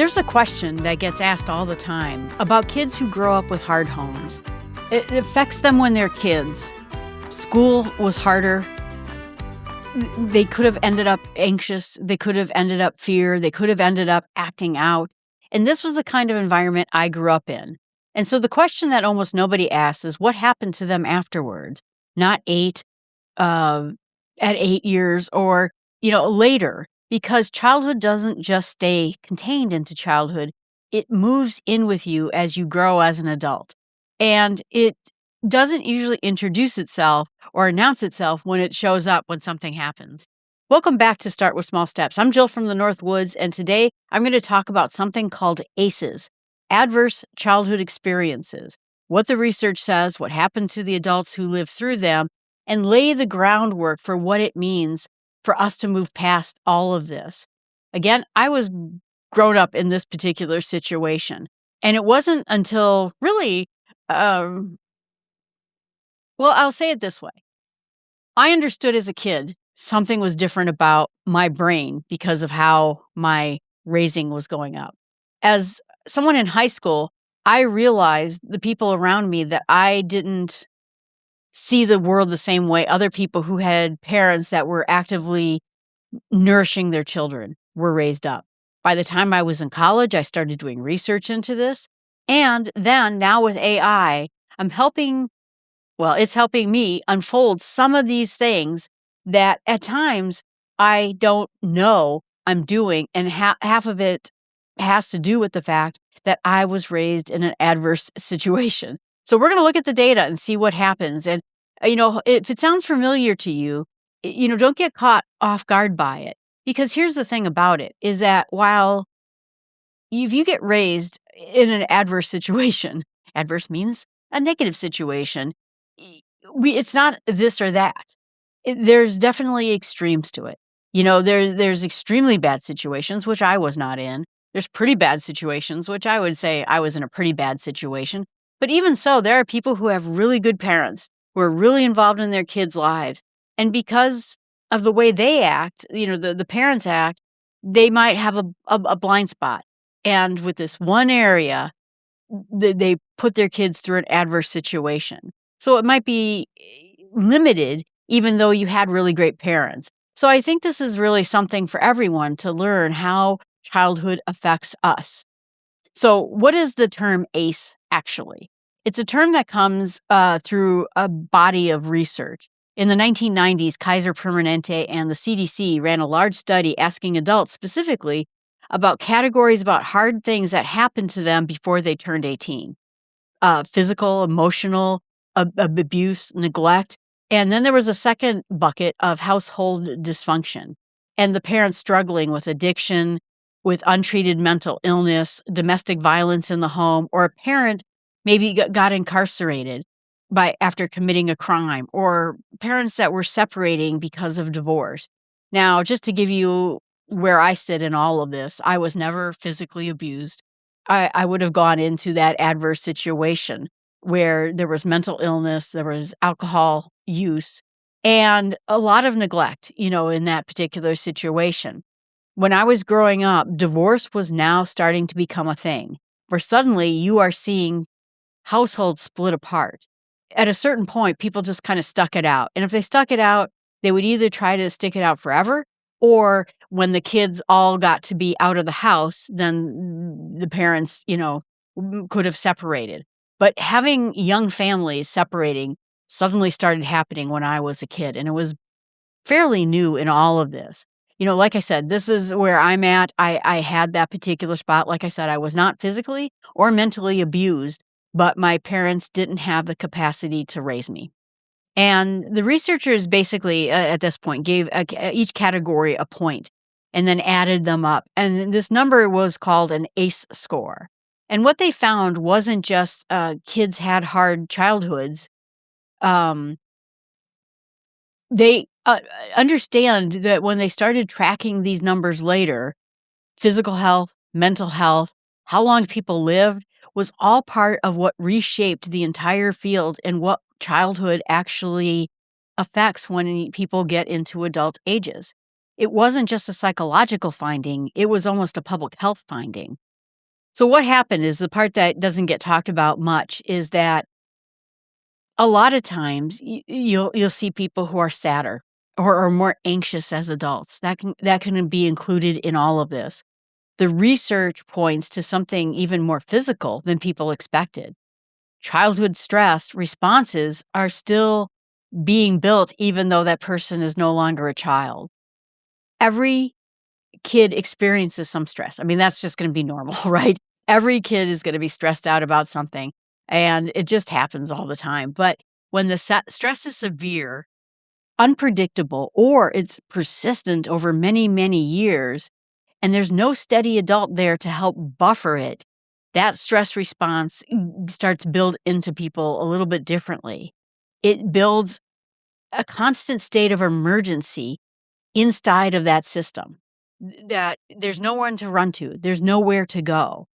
There's a question that gets asked all the time about kids who grow up with hard homes. It affects them when they're kids. School was harder. They could have ended up anxious. They could have ended up fear. They could have ended up acting out. And this was the kind of environment I grew up in. And so the question that almost nobody asks is what happened to them afterwards? Not at 8 years or, later. Because childhood doesn't just stay contained into childhood. It moves in with you as you grow as an adult. And it doesn't usually introduce itself or announce itself when it shows up when something happens. Welcome back to Start with Small Steps. I'm Jill from the North Woods, and today I'm going to talk about something called ACEs, Adverse Childhood Experiences, what the research says, what happened to the adults who lived through them, and lay the groundwork for what it means for us to move past all of this. Again, I was grown up in this particular situation, and it wasn't until really, I'll say it this way. I understood as a kid something was different about my brain because of how my raising was going up. As someone in high school, I realized the people around me that I didn't see the world the same way other people who had parents that were actively nourishing their children were raised up. By the time I was in college, I started doing research into this. And then now with AI, it's helping me unfold some of these things that at times I don't know I'm doing. And half of it has to do with the fact that I was raised in an adverse situation. So we're going to look at the data and see what happens. And, if it sounds familiar to you, don't get caught off guard by it. Because here's the thing about it, is that while if you get raised in an adverse situation, adverse means a negative situation, it's not this or that. There's definitely extremes to it. There's extremely bad situations, which I was not in. There's pretty bad situations, which I would say I was in a pretty bad situation. But even so, there are people who have really good parents who are really involved in their kids' lives. And because of the way they act, the parents act, they might have a blind spot. And with this one area, they put their kids through an adverse situation. So it might be limited, even though you had really great parents. So I think this is really something for everyone to learn how childhood affects us. So what is the term ACE actually? It's a term that comes through a body of research. In the 1990s, Kaiser Permanente and the CDC ran a large study asking adults specifically about categories about hard things that happened to them before they turned 18. Physical, emotional, abuse, neglect. And then there was a second bucket of household dysfunction and the parents struggling with addiction, with untreated mental illness, domestic violence in the home, or a parent maybe got incarcerated after committing a crime, or parents that were separating because of divorce. Now, just to give you where I sit in all of this, I was never physically abused. I would have gone into that adverse situation where there was mental illness, there was alcohol use, and a lot of neglect, in that particular situation. When I was growing up, divorce was now starting to become a thing, where suddenly you are seeing households split apart. At a certain point, people just kind of stuck it out. And if they stuck it out, they would either try to stick it out forever, or when the kids all got to be out of the house, then the parents, could have separated. But having young families separating suddenly started happening when I was a kid, and it was fairly new in all of this. Like I said, this is where I'm at. I had that particular spot. Like I said, I was not physically or mentally abused, but my parents didn't have the capacity to raise me. And the researchers basically, at this point, gave each category a point and then added them up. And this number was called an ACE score. And what they found wasn't just kids had hard childhoods. They understand that when they started tracking these numbers later, physical health, mental health, how long people lived was all part of what reshaped the entire field and what childhood actually affects when people get into adult ages. It wasn't just a psychological finding, it was almost a public health finding. So what happened is the part that doesn't get talked about much is that a lot of times you'll see people who are sadder or are more anxious as adults. That can be included in all of this. The research points to something even more physical than people expected. Childhood stress responses are still being built even though that person is no longer a child. Every kid experiences some stress. I mean, that's just going to be normal, right? Every kid is going to be stressed out about something, and it just happens all the time. But when the stress is severe, unpredictable, or it's persistent over many, many years, and there's no steady adult there to help buffer it, that stress response starts build into people a little bit differently. It builds a constant state of emergency inside of that system that there's no one to run to. There's nowhere to go.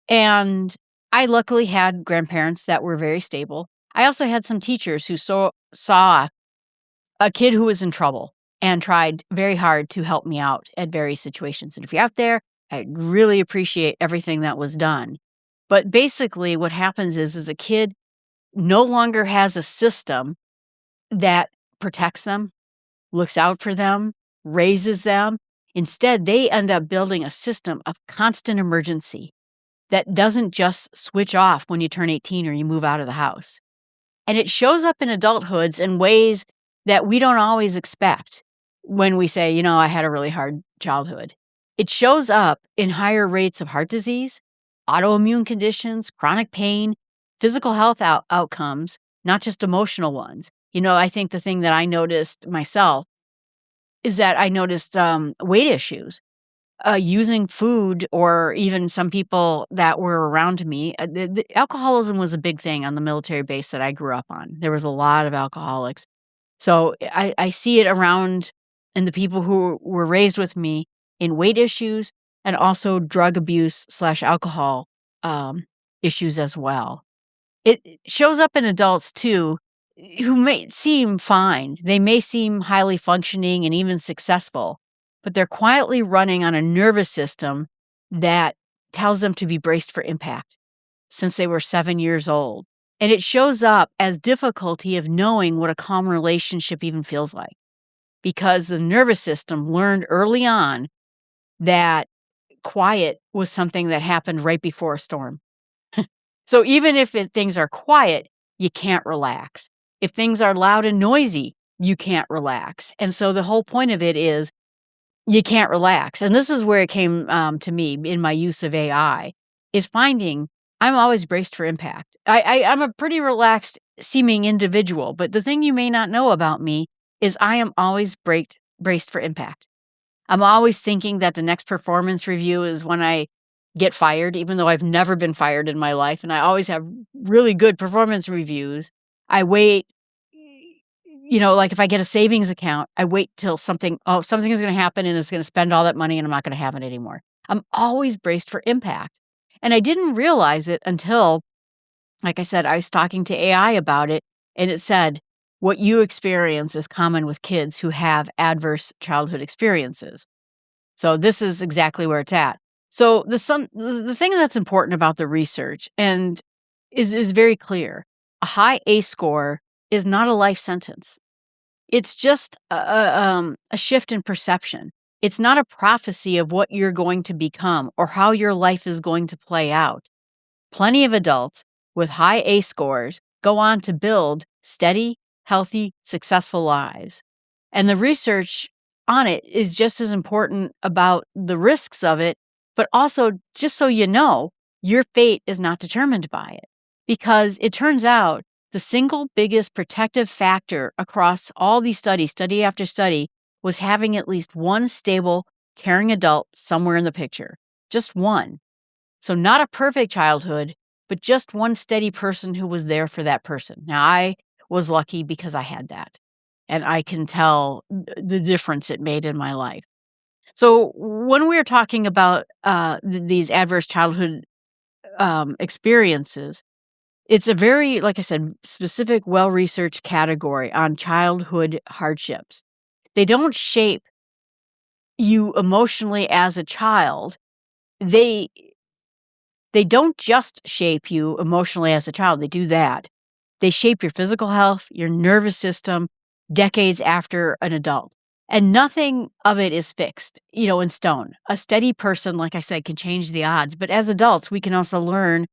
And I luckily had grandparents that were very stable. I also had some teachers who saw a kid who was in trouble and tried very hard to help me out at various situations. And if you're out there, I really appreciate everything that was done. But basically what happens is a kid no longer has a system that protects them, looks out for them, raises them. Instead, they end up building a system of constant emergency that doesn't just switch off when you turn 18 or you move out of the house. And it shows up in adulthoods in ways that we don't always expect when we say, I had a really hard childhood. It shows up in higher rates of heart disease, autoimmune conditions, chronic pain, physical health outcomes, not just emotional ones. I think the thing that I noticed myself is that I noticed weight issues. Using food, or even some people that were around me. The alcoholism was a big thing on the military base that I grew up on. There was a lot of alcoholics. So I see it around in the people who were raised with me in weight issues and also drug abuse / alcohol issues as well. It shows up in adults too, who may seem fine. They may seem highly functioning and even successful, but they're quietly running on a nervous system that tells them to be braced for impact since they were 7 years old. And it shows up as difficulty of knowing what a calm relationship even feels like, because the nervous system learned early on that quiet was something that happened right before a storm. So even if things are quiet, you can't relax. If things are loud and noisy, you can't relax. And so the whole point of it is you can't relax. And this is where it came to me in my use of AI, is finding I'm always braced for impact. I'm a pretty relaxed seeming individual, but the thing you may not know about me is I am always braced for impact. I'm always thinking that the next performance review is when I get fired, even though I've never been fired in my life. And I always have really good performance reviews. I wait, like if I get a savings account, I wait till something is going to happen and it's going to spend all that money and I'm not going to have it anymore. I'm always braced for impact. And I didn't realize it until, like I said, I was talking to AI about it, and it said, what you experience is common with kids who have adverse childhood experiences. So this is exactly where it's at. So the thing that's important about the research and is very clear. A high ACE score is not a life sentence. It's just a shift in perception. It's not a prophecy of what you're going to become or how your life is going to play out. Plenty of adults with high ACE scores go on to build steady, healthy, successful lives. And the research on it is just as important about the risks of it, but also just so you know, your fate is not determined by it. Because it turns out the single biggest protective factor across all these studies, study after study, was having at least one stable, caring adult somewhere in the picture. Just one. So not a perfect childhood, but just one steady person who was there for that person. Now, I was lucky because I had that. And I can tell the difference it made in my life. So when we're talking about these adverse childhood experiences, it's a very, like I said, specific, well-researched category on childhood hardships. They don't shape you emotionally as a child. They they don't just shape you emotionally as a child, they do that. They shape your physical health, your nervous system, decades after an adult. And nothing of it is fixed, in stone. A steady person, like I said, can change the odds. But as adults, we can also learn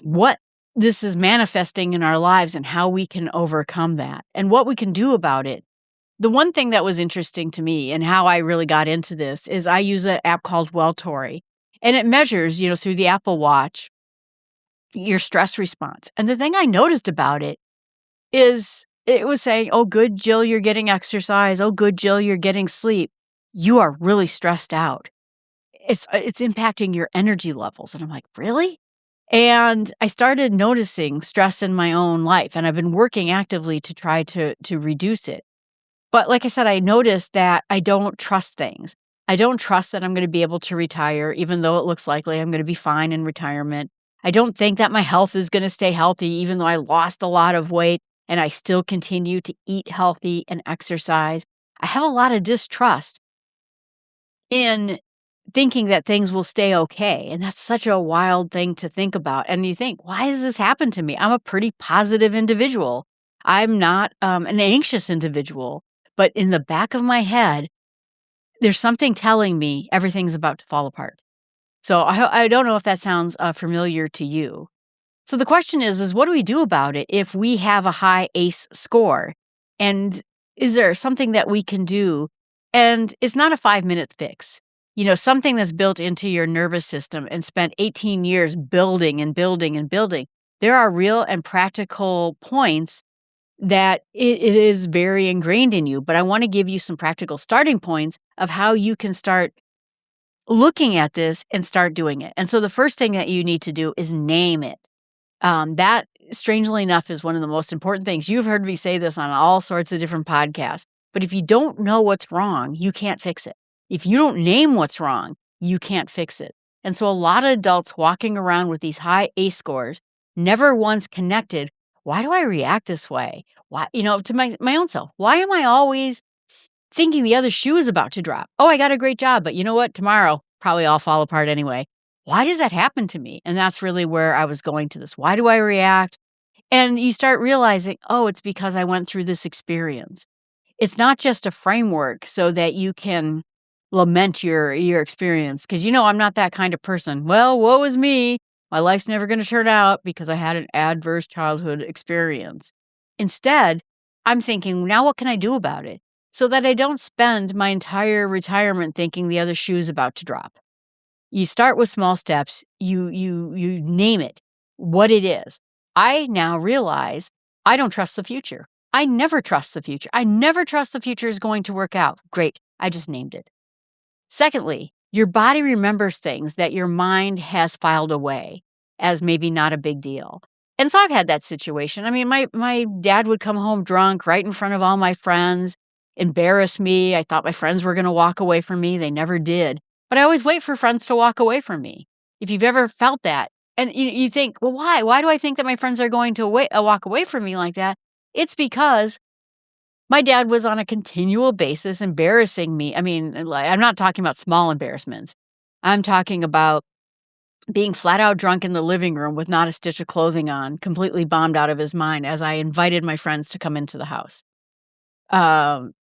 what this is manifesting in our lives and how we can overcome that and what we can do about it. The one thing that was interesting to me and how I really got into this is I use an app called Welltory, and it measures, through the Apple Watch, your stress response. And the thing I noticed about it is it was saying, oh, good, Jill, you're getting exercise. Oh, good, Jill, you're getting sleep. You are really stressed out. It's impacting your energy levels. And I'm like, really? And I started noticing stress in my own life, and I've been working actively to try to reduce it. But like I said, I noticed that I don't trust things. I don't trust that I'm going to be able to retire, even though it looks likely I'm going to be fine in retirement. I don't think that my health is going to stay healthy, even though I lost a lot of weight and I still continue to eat healthy and exercise. I have a lot of distrust in thinking that things will stay okay. And that's such a wild thing to think about. And you think, why does this happen to me? I'm a pretty positive individual. I'm not an anxious individual. But in the back of my head, there's something telling me everything's about to fall apart. So I don't know if that sounds familiar to you. So the question is what do we do about it if we have a high ACE score? And is there something that we can do? And it's not a 5-minute fix. Something that's built into your nervous system and spent 18 years building and building and building. There are real and practical points that it is very ingrained in you. But I want to give you some practical starting points of how you can start looking at this and start doing it. And so the first thing that you need to do is name it. That, strangely enough, is one of the most important things. You've heard me say this on all sorts of different podcasts. But if you don't know what's wrong, you can't fix it. If you don't name what's wrong, you can't fix it. And so a lot of adults walking around with these high ACE scores never once connected, why do I react this way? Why, to my own self. Why am I always thinking the other shoe is about to drop? Oh, I got a great job, but you know what? Tomorrow, probably all fall apart anyway. Why does that happen to me? And that's really where I was going to this. Why do I react? And you start realizing, oh, it's because I went through this experience. It's not just a framework so that you can lament your experience. Because I'm not that kind of person. Well, woe is me. My life's never going to turn out because I had an adverse childhood experience. Instead, I'm thinking, now what can I do about it? So that I don't spend my entire retirement thinking the other shoe's about to drop. You start with small steps. You name it, what it is. I now realize I don't trust the future. I never trust the future. I never trust the future is going to work out. Great. I just named it. Secondly, your body remembers things that your mind has filed away as maybe not a big deal. And so I've had that situation. I mean, my dad would come home drunk right in front of all my friends, embarrass me. I thought my friends were going to walk away from me. They never did. But I always wait for friends to walk away from me. If you've ever felt that, and you think, well, why? Why do I think that my friends are going to walk away from me like that? It's because my dad was on a continual basis embarrassing me. I mean, I'm not talking about small embarrassments. I'm talking about being flat out drunk in the living room with not a stitch of clothing on, completely bombed out of his mind as I invited my friends to come into the house.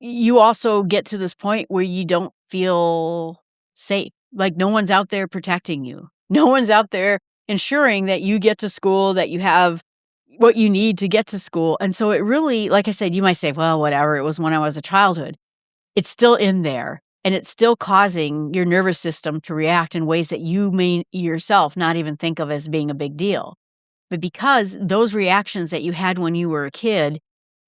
You also get to this point where you don't feel safe. Like no one's out there protecting you. No one's out there ensuring that you get to school, that you have what you need to get to school. And so it really, like I said, you might say, well, whatever, it was when I was a childhood. It's still in there. And it's still causing your nervous system to react in ways that you may yourself not even think of as being a big deal. But because those reactions that you had when you were a kid,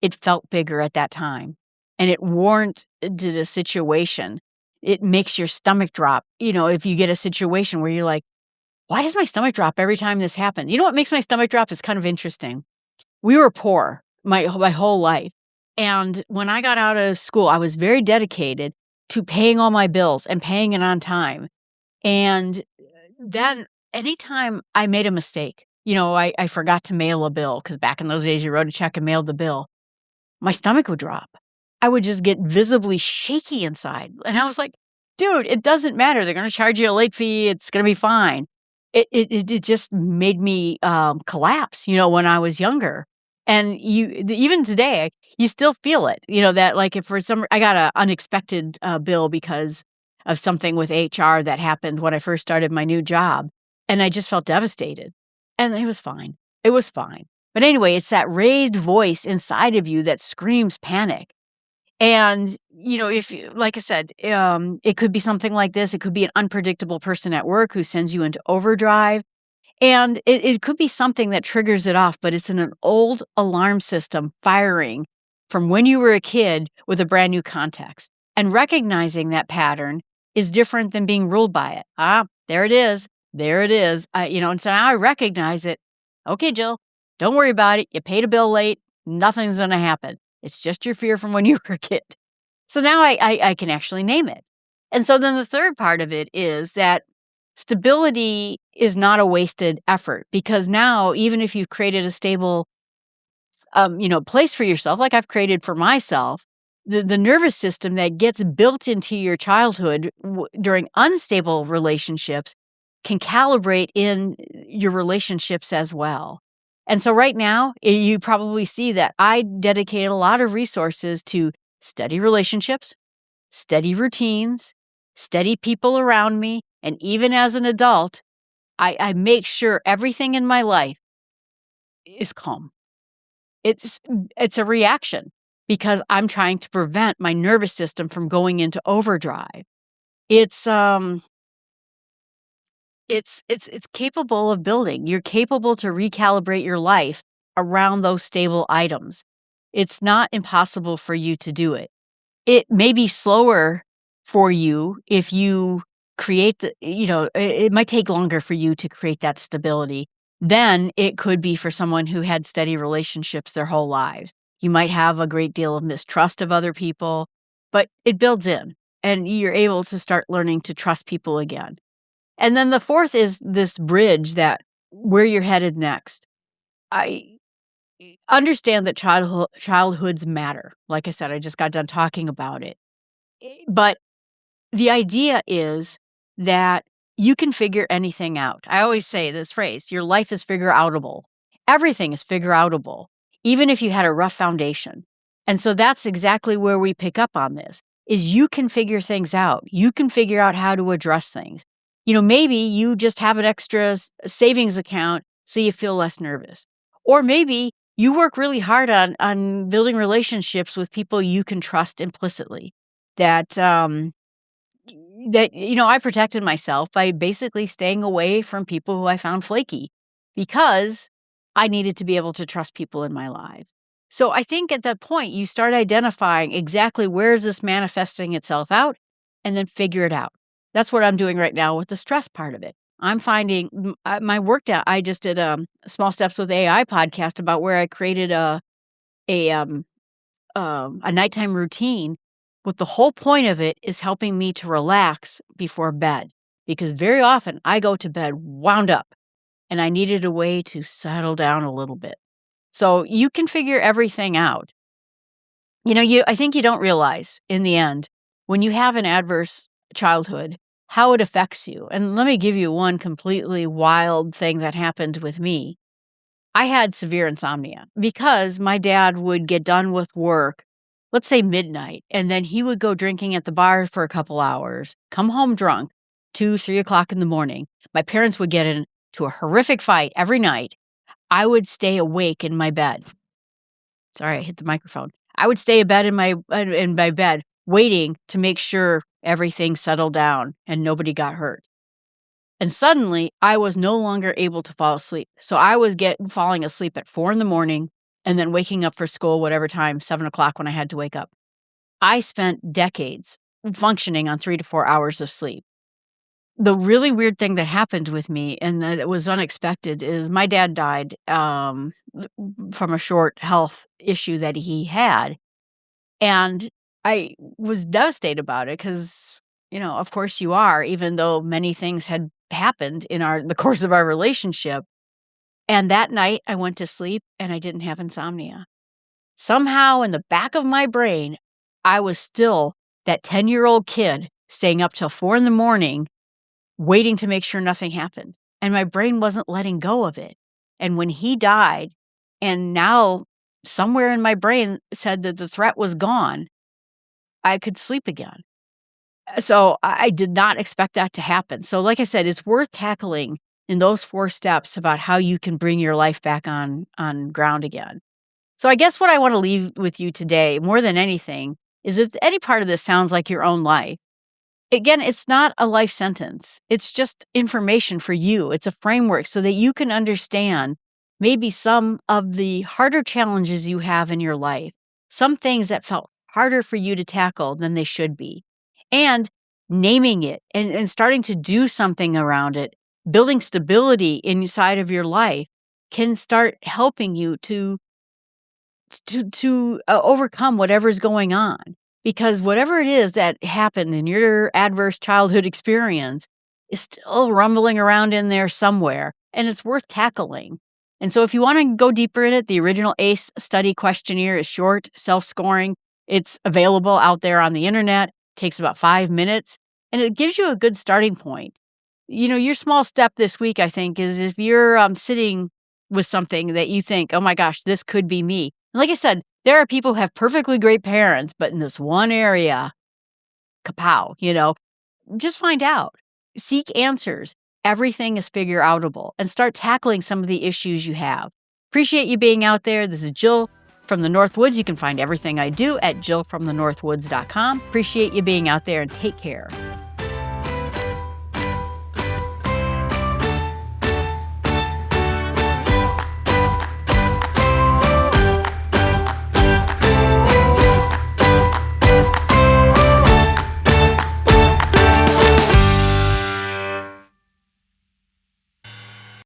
it felt bigger at that time. And it warranted a situation. It makes your stomach drop. If you get a situation where you're like, why does my stomach drop every time this happens? You know what makes my stomach drop? It's kind of interesting. We were poor my whole life. And when I got out of school, I was very dedicated to paying all my bills and paying it on time. And then anytime I made a mistake, I forgot to mail a bill, because back in those days you wrote a check and mailed the bill, my stomach would drop. I would just get visibly shaky inside. And I was like, dude, it doesn't matter. They're going to charge you a late fee. It's going to be fine. it just made me, collapse, when I was younger. And even today, you still feel it, that, like, if for some I got a unexpected, bill because of something with HR that happened when I first started my new job, and I just felt devastated, and it was fine. It was fine. But anyway, it's that raised voice inside of you that screams panic. And, if you like I said, it could be something like this. It could be an unpredictable person at work who sends you into overdrive. And it could be something that triggers it off, but it's in an old alarm system firing from when you were a kid with a brand new context. And recognizing that pattern is different than being ruled by it. Ah, there it is. There it is. And so now I recognize it. Okay, Jill, don't worry about it. You paid a bill late. Nothing's going to happen. It's just your fear from when you were a kid. So now I can actually name it. And so then the third part of it is that stability is not a wasted effort, because now, even if you've created a stable, place for yourself, like I've created for myself, the nervous system that gets built into your childhood during unstable relationships can calibrate in your relationships as well. And so right now, you probably see that I dedicate a lot of resources to steady relationships, steady routines, steady people around me. And even as an adult, I make sure everything in my life is calm. It's a reaction because I'm trying to prevent my nervous system from going into overdrive. It's it's capable of building. You're capable to recalibrate your life around those stable items. It's not impossible for you to do it. It may be slower for you if you create it might take longer for you to create that stability than it could be for someone who had steady relationships their whole lives. You might have a great deal of mistrust of other people, but it builds in and you're able to start learning to trust people again. And then the fourth is this bridge that where you're headed next. I understand that childhoods matter. Like I said, I just got done talking about it. But the idea is that you can figure anything out. I always say this phrase, your life is figure outable. Everything is figure outable, even if you had a rough foundation. And so that's exactly where we pick up on this, is you can figure things out. You can figure out how to address things. Maybe you just have an extra savings account so you feel less nervous. Or maybe you work really hard on building relationships with people you can trust implicitly. That I protected myself by basically staying away from people who I found flaky because I needed to be able to trust people in my life. So I think at that point, you start identifying exactly where is this manifesting itself out and then figure it out. That's what I'm doing right now with the stress part of it. I'm finding my work down. I just did a Small Steps with AI podcast about where I created a nighttime routine. With the whole point of it is helping me to relax before bed, because very often I go to bed wound up and I needed a way to settle down a little bit. So you can figure everything out. I think you don't realize in the end when you have an adverse childhood how it affects you. And let me give you one completely wild thing that happened with me. I had severe insomnia because my dad would get done with work, let's say midnight, and then he would go drinking at the bar for a couple hours, come home drunk, 2, 3 o'clock in the morning. My parents would get into a horrific fight every night. I would stay awake in my bed. Sorry, I hit the microphone. I would stay in bed in my bed, waiting to make sure everything settled down and nobody got hurt. And suddenly, I was no longer able to fall asleep. So I was falling asleep at 4 in the morning and then waking up for school, whatever time, 7 o'clock when I had to wake up. I spent decades functioning on 3 to 4 hours of sleep. The really weird thing that happened with me, and that it was unexpected, is my dad died from a short health issue that he had. And I was devastated about it because, of course you are, even though many things had happened in the course of our relationship. And that night I went to sleep and I didn't have insomnia. Somehow in the back of my brain, I was still that 10-year-old kid staying up till 4 in the morning, waiting to make sure nothing happened. and my brain wasn't letting go of it. And when he died, and now somewhere in my brain said that the threat was gone, I could sleep again. So I did not expect that to happen. So like I said, it's worth tackling in those 4 steps about how you can bring your life back on ground again. So I guess what I want to leave with you today, more than anything, is if any part of this sounds like your own life, again, it's not a life sentence. It's just information for you. It's a framework so that you can understand maybe some of the harder challenges you have in your life, some things that felt harder for you to tackle than they should be. And naming it and starting to do something around it, building stability inside of your life can start helping you to overcome whatever's going on. Because whatever it is that happened in your adverse childhood experience is still rumbling around in there somewhere, and it's worth tackling. And so if you want to go deeper in it, the original ACE study questionnaire is short, self-scoring. It's available out there on the internet, takes about 5 minutes, and it gives you a good starting point. Your small step this week, I think, is if you're sitting with something that you think, oh my gosh, this could be me. And like I said, there are people who have perfectly great parents, but in this one area, kapow, just find out. Seek answers. Everything is figure outable, and start tackling some of the issues you have. Appreciate you being out there. This is Jill from the Northwoods. You can find everything I do at jillfromthenorthwoods.com. Appreciate you being out there, and take care.